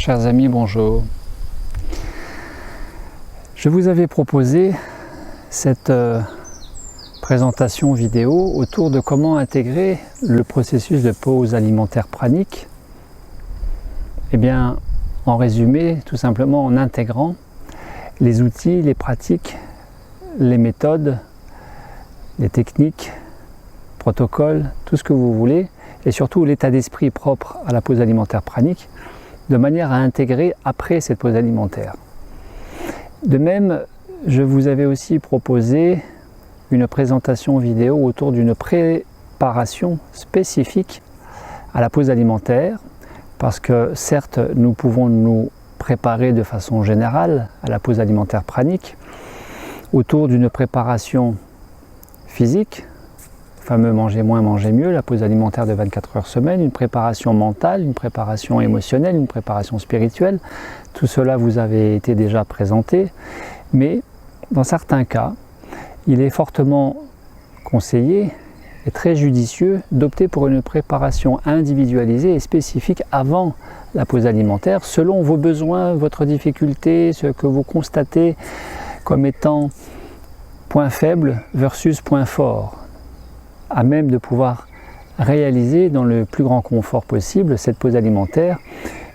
Chers amis, bonjour. Je vous avais proposé cette présentation vidéo autour de comment intégrer le processus de pause alimentaire pranique. Eh bien, en résumé, tout simplement en intégrant les outils, les pratiques, les méthodes, les techniques, protocoles, tout ce que vous voulez, et surtout l'état d'esprit propre à la pause alimentaire pranique, de manière à intégrer après cette pause alimentaire. De même, je vous avais aussi proposé une présentation vidéo autour d'une préparation spécifique à la pause alimentaire, parce que certes, nous pouvons nous préparer de façon générale à la pause alimentaire pranique, autour d'une préparation physique, le fameux manger moins, manger mieux, la pause alimentaire de 24 heures semaine, une préparation mentale, une préparation émotionnelle, une préparation spirituelle. Tout cela vous avait été déjà présenté, mais dans certains cas, il est fortement conseillé et très judicieux d'opter pour une préparation individualisée et spécifique avant la pause alimentaire, selon vos besoins, votre difficulté, ce que vous constatez comme étant point faible versus point fort, à même de pouvoir réaliser dans le plus grand confort possible cette pause alimentaire,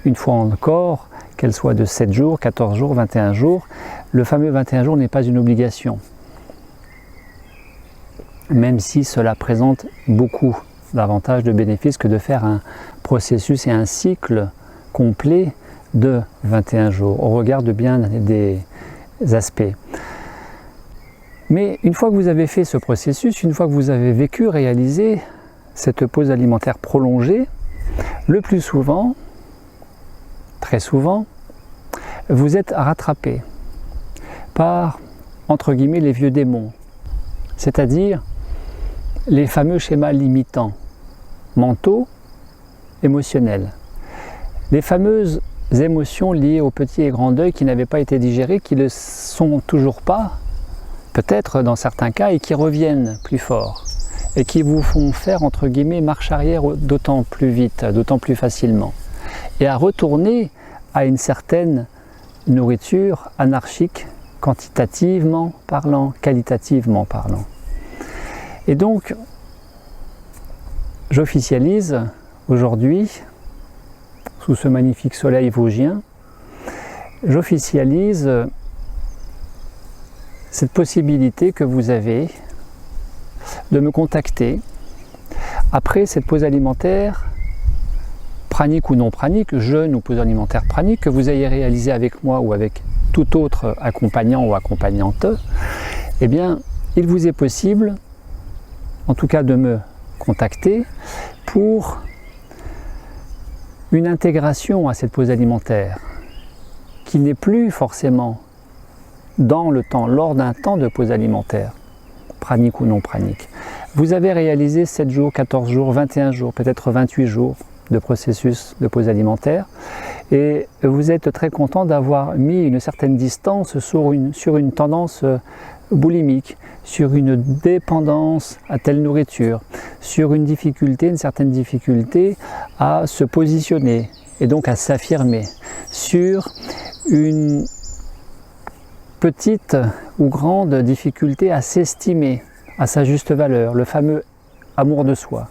une fois encore, qu'elle soit de 7 jours, 14 jours, 21 jours. Le fameux 21 jours n'est pas une obligation, même si cela présente beaucoup davantage de bénéfices que de faire un processus et un cycle complet de 21 jours, au regard de bien des aspects. Mais une fois que vous avez fait ce processus, une fois que vous avez vécu, réalisé cette pause alimentaire prolongée, le plus souvent, très souvent, vous êtes rattrapé par, entre guillemets, les vieux démons, c'est-à-dire les fameux schémas limitants, mentaux, émotionnels, les fameuses émotions liées au petit et grand deuil qui n'avaient pas été digérées, qui ne le sont toujours pas, peut-être dans certains cas, et qui reviennent plus fort, et qui vous font faire, entre guillemets, marche arrière d'autant plus vite, d'autant plus facilement, et à retourner à une certaine nourriture anarchique, quantitativement parlant, qualitativement parlant. Et donc, j'officialise aujourd'hui, sous ce magnifique soleil vosgien, j'officialise cette possibilité que vous avez de me contacter après cette pause alimentaire, pranique ou non pranique, jeûne ou pause alimentaire pranique, que vous ayez réalisé avec moi ou avec tout autre accompagnant ou accompagnante. Eh bien, il vous est possible, en tout cas de me contacter pour une intégration à cette pause alimentaire qui n'est plus forcément dans le temps, lors d'un temps de pause alimentaire, pranique ou non pranique. Vous avez réalisé 7 jours, 14 jours, 21 jours, peut-être 28 jours de processus de pause alimentaire et vous êtes très content d'avoir mis une certaine distance sur une tendance boulimique, sur une dépendance à telle nourriture, sur une difficulté, une certaine difficulté à se positionner et donc à s'affirmer, sur une petite ou grande difficulté à s'estimer à sa juste valeur, le fameux amour de soi,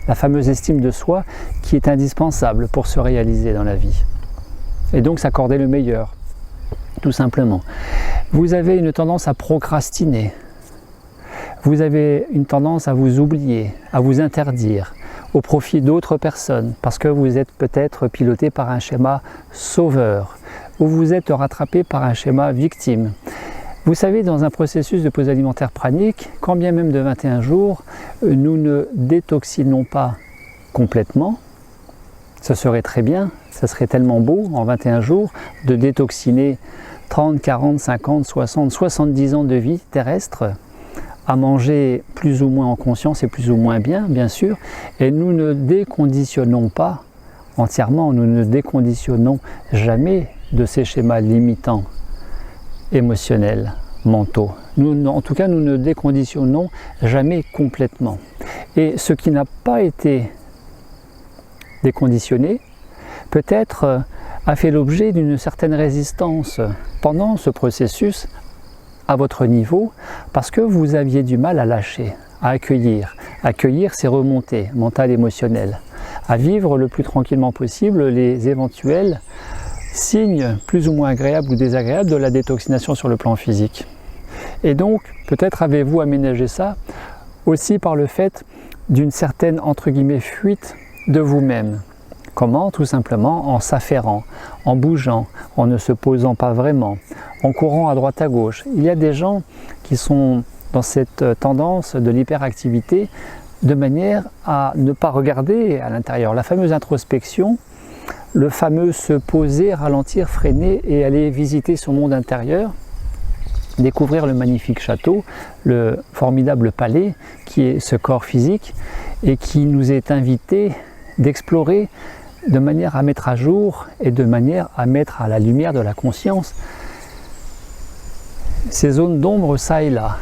la fameuse estime de soi qui est indispensable pour se réaliser dans la vie. Et donc s'accorder le meilleur, tout simplement. Vous avez une tendance à procrastiner, vous avez une tendance à vous oublier, à vous interdire au profit d'autres personnes, parce que vous êtes peut-être piloté par un schéma sauveur, ou vous êtes rattrapé par un schéma victime. Vous savez, dans un processus de pause alimentaire pranique, quand bien même de 21 jours, nous ne détoxinons pas complètement. Ce serait très bien, ça serait tellement beau en 21 jours de détoxiner 30, 40, 50, 60, 70 ans de vie terrestre, à manger plus ou moins en conscience et plus ou moins bien sûr, et nous ne déconditionnons pas entièrement, nous ne déconditionnons jamais de ces schémas limitants, émotionnels, mentaux. En tout cas, nous ne déconditionnons jamais complètement. Et ce qui n'a pas été déconditionné peut être a fait l'objet d'une certaine résistance pendant ce processus à votre niveau parce que vous aviez du mal à lâcher, à accueillir ces remontées mentales, émotionnelles, à vivre le plus tranquillement possible les éventuels signes plus ou moins agréables ou désagréables de la détoxination sur le plan physique. Et donc, peut-être avez-vous aménagé ça aussi par le fait d'une certaine, entre guillemets, fuite de vous-même. Comment? Tout simplement en s'affairant, en bougeant, en ne se posant pas vraiment, en courant à droite à gauche. Il y a des gens qui sont dans cette tendance de l'hyperactivité de manière à ne pas regarder à l'intérieur. La fameuse introspection, le fameux se poser, ralentir, freiner et aller visiter son monde intérieur, découvrir le magnifique château, le formidable palais qui est ce corps physique et qui nous est invité d'explorer de manière à mettre à jour et de manière à mettre à la lumière de la conscience ces zones d'ombre ça et là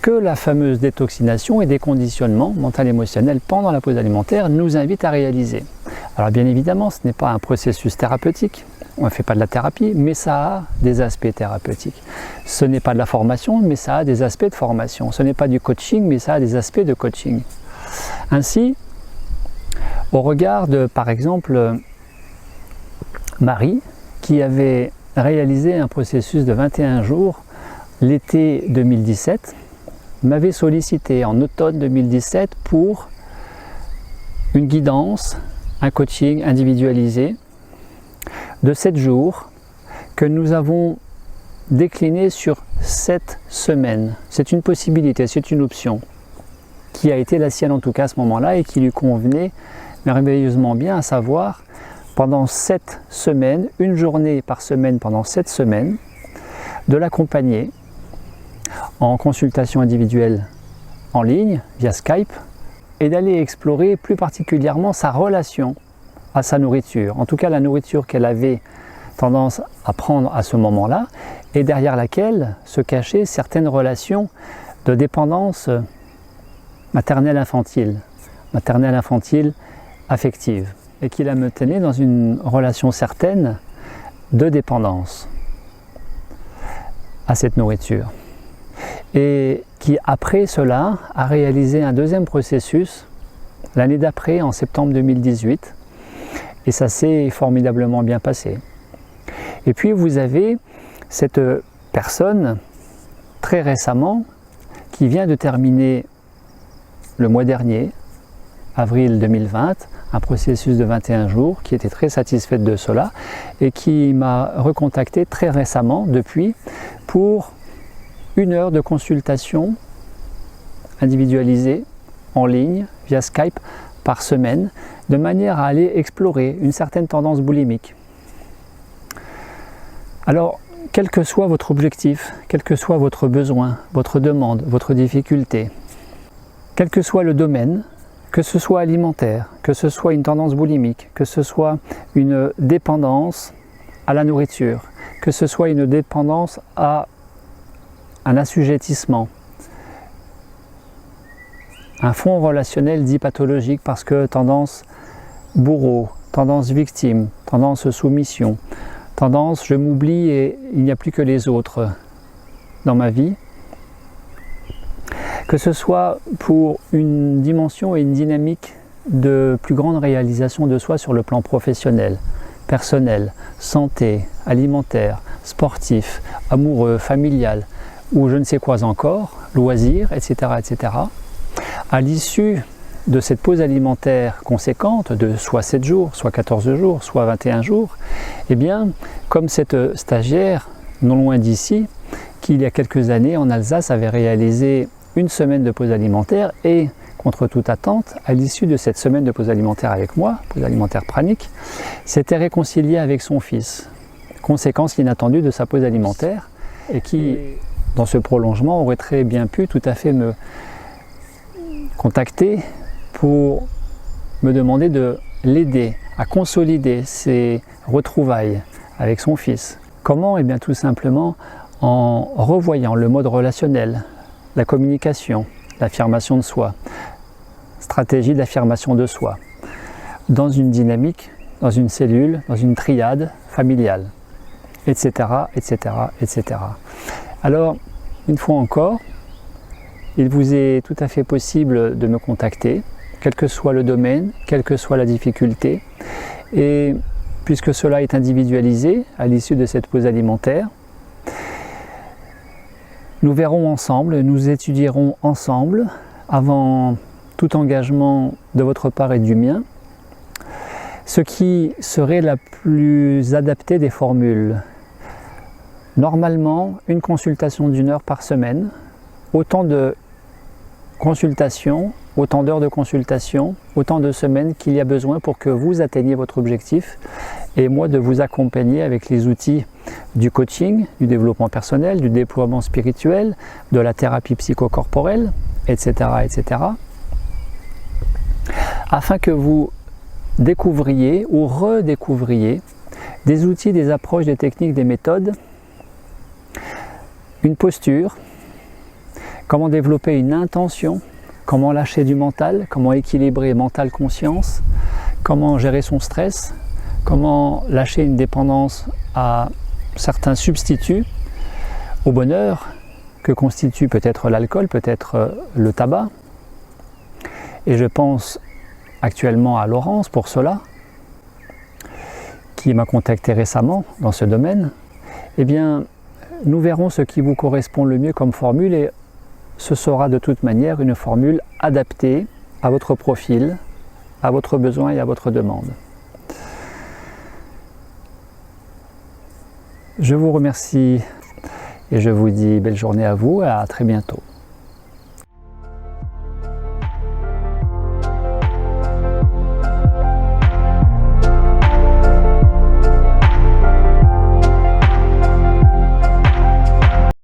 que la fameuse détoxination et déconditionnement mental-émotionnel pendant la pause alimentaire nous invite à réaliser. Alors bien évidemment, ce n'est pas un processus thérapeutique, on ne fait pas de la thérapie, mais ça a des aspects thérapeutiques. Ce n'est pas de la formation, mais ça a des aspects de formation. Ce n'est pas du coaching, mais ça a des aspects de coaching. Ainsi, au regard de, par exemple, Marie, qui avait réalisé un processus de 21 jours l'été 2017, m'avait sollicité en automne 2017 pour une guidance, un coaching individualisé de 7 jours que nous avons décliné sur 7 semaines. C'est une possibilité, c'est une option qui a été la sienne en tout cas à ce moment-là et qui lui convenait merveilleusement bien, à savoir pendant 7 semaines, une journée par semaine pendant 7 semaines, de l'accompagner en consultation individuelle en ligne via Skype et d'aller explorer plus particulièrement sa relation à sa nourriture, en tout cas la nourriture qu'elle avait tendance à prendre à ce moment-là et derrière laquelle se cachaient certaines relations de dépendance maternelle-infantile affective et qui la maintenait dans une relation certaine de dépendance à cette nourriture. Et qui après cela a réalisé un deuxième processus l'année d'après, en septembre 2018, et ça s'est formidablement bien passé. Et puis vous avez cette personne très récemment qui vient de terminer le mois dernier, avril 2020, un processus de 21 jours, qui était très satisfaite de cela et qui m'a recontacté très récemment depuis pour 1 heure de consultation individualisée en ligne via Skype par semaine de manière à aller explorer une certaine tendance boulimique. Alors, quel que soit votre objectif, quel que soit votre besoin, votre demande, votre difficulté, quel que soit le domaine, que ce soit alimentaire, que ce soit une tendance boulimique, que ce soit une dépendance à la nourriture, que ce soit une dépendance à un assujettissement, un fond relationnel dit pathologique parce que tendance bourreau, tendance victime, tendance soumission, tendance je m'oublie et il n'y a plus que les autres dans ma vie, que ce soit pour une dimension et une dynamique de plus grande réalisation de soi sur le plan professionnel, personnel, santé, alimentaire, sportif, amoureux, familial, ou je ne sais quoi encore, loisirs, etc., etc. À l'issue de cette pause alimentaire conséquente de soit 7 jours, soit 14 jours, soit 21 jours, eh bien, comme cette stagiaire, non loin d'ici, qui il y a quelques années en Alsace avait réalisé 1 semaine de pause alimentaire et, contre toute attente, à l'issue de cette semaine de pause alimentaire avec moi, pause alimentaire pranique, s'était réconciliée avec son fils. Conséquence inattendue de sa pause alimentaire et qui, dans ce prolongement, aurait très bien pu tout à fait me contacter pour me demander de l'aider à consolider ses retrouvailles avec son fils. Comment? Eh bien tout simplement en revoyant le mode relationnel, la communication, l'affirmation de soi, stratégie d'affirmation de soi, dans une dynamique, dans une cellule, dans une triade familiale, etc., etc., etc. Alors, une fois encore, il vous est tout à fait possible de me contacter, quel que soit le domaine, quelle que soit la difficulté. Et puisque cela est individualisé à l'issue de cette pause alimentaire, nous verrons ensemble, nous étudierons ensemble, avant tout engagement de votre part et du mien, ce qui serait la plus adaptée des formules. Normalement, une consultation d'1 heure par semaine, autant de consultations, autant d'heures de consultation, autant de semaines qu'il y a besoin pour que vous atteigniez votre objectif, et moi de vous accompagner avec les outils du coaching, du développement personnel, du déploiement spirituel, de la thérapie psychocorporelle, etc., etc., afin que vous découvriez ou redécouvriez des outils, des approches, des techniques, des méthodes, une posture, comment développer une intention, comment lâcher du mental, comment équilibrer mental-conscience, comment gérer son stress, comment lâcher une dépendance à certains substituts au bonheur que constitue peut-être l'alcool, peut-être le tabac. Et je pense actuellement à Laurence pour cela, qui m'a contacté récemment dans ce domaine. Eh bien, nous verrons ce qui vous correspond le mieux comme formule, et ce sera de toute manière une formule adaptée à votre profil, à votre besoin et à votre demande. Je vous remercie et je vous dis belle journée à vous et à très bientôt.